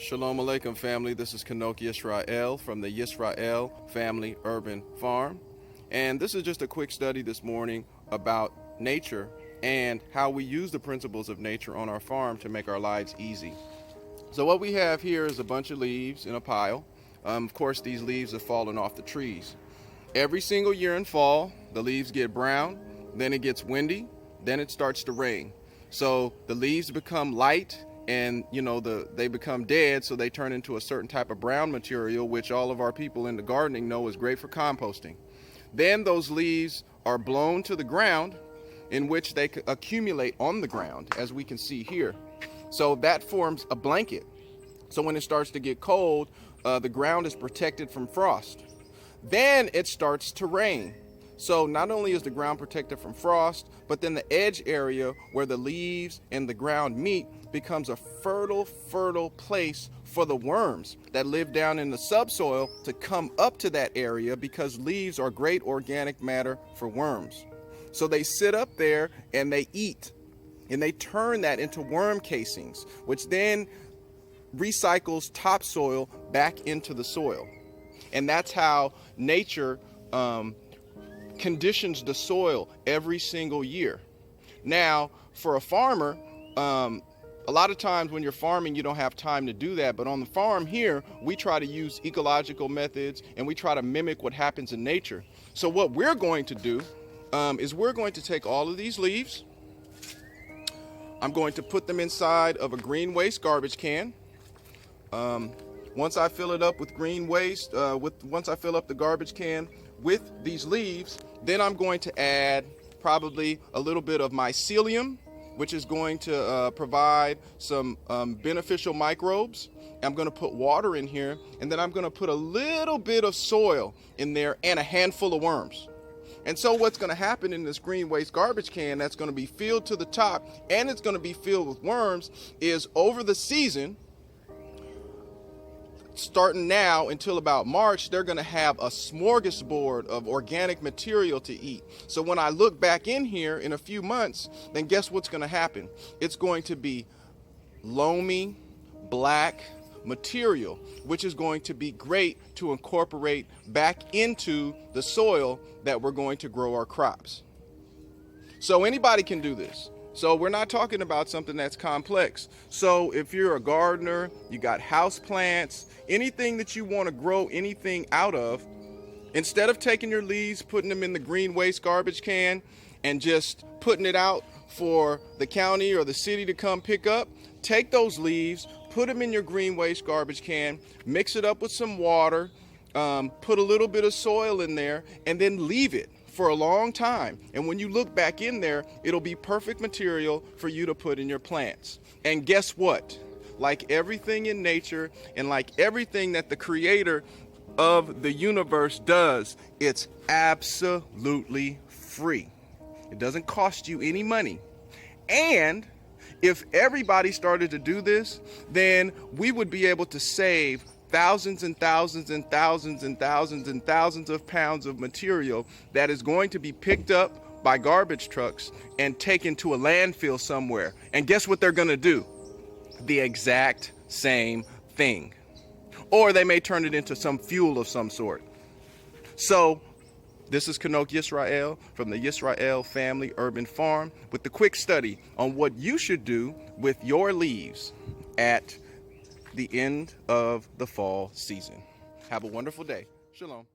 Shalom Aleichem family, this is Kanok Yisrael from the Yisrael Family Urban Farm. And this is just a quick study this morning about nature and how we use the principles of nature on our farm to make our lives easy. So what we have here is a bunch of leaves in a pile. Of course, these leaves have fallen off the trees. Every single year in fall, the leaves get brown, then it gets windy, then it starts to rain. So the leaves become light and they become dead, so they turn into a certain type of brown material, which all of our people in the gardening know is great for composting. Then those leaves are blown to the ground, in which they accumulate on the ground, as we can see here. So that forms a blanket. So when it starts to get cold, the ground is protected from frost. Then it starts to rain. So not only is the ground protected from frost, but then the edge area where the leaves and the ground meet becomes a fertile place for the worms that live down in the subsoil to come up to that area, because leaves are great organic matter for worms. So they sit up there and they eat, and they turn that into worm casings, which then recycles topsoil back into the soil. And that's how nature conditions the soil every single year. Now, for a farmer, a lot of times when you're farming, you don't have time to do that. But on the farm here, we try to use ecological methods and we try to mimic what happens in nature. So what we're going to do is we're going to take all of these leaves. I'm going to put them inside of a green waste garbage can. Once I fill it up with green waste, once I fill up the garbage can with these leaves, then I'm going to add probably a little bit of mycelium, which is going to provide some beneficial microbes. I'm going to put water in here, and then I'm going to put a little bit of soil in there and a handful of worms. And so what's going to happen in this green waste garbage can that's going to be filled to the top, and it's going to be filled with worms, is over the season, starting now until about March, they're going to have a smorgasbord of organic material to eat. So when I look back in here in a few months, then guess what's going to happen? It's going to be loamy, black material, which is going to be great to incorporate back into the soil that we're going to grow our crops. So anybody can do this. So we're not talking about something that's complex. So if you're a gardener, you got house plants, anything that you want to grow anything out of, instead of taking your leaves, putting them in the green waste garbage can and just putting it out for the county or the city to come pick up, take those leaves, put them in your green waste garbage can, mix it up with some water, put a little bit of soil in there, and then leave it for a long time. And when you look back in there, it'll be perfect material for you to put in your plants. And guess what? Like everything in nature and like everything that the creator of the universe does, it's absolutely free. It doesn't cost you any money. And if everybody started to do this, then we would be able to save thousands and thousands and thousands and thousands and thousands of pounds of material that is going to be picked up by garbage trucks and taken to a landfill somewhere. And guess what they're going to do? The exact same thing. Or they may turn it into some fuel of some sort. So this is Kanok Yisrael from the Yisrael Family Urban Farm with the quick study on what you should do with your leaves at the end of the fall season. Have a wonderful day. Shalom.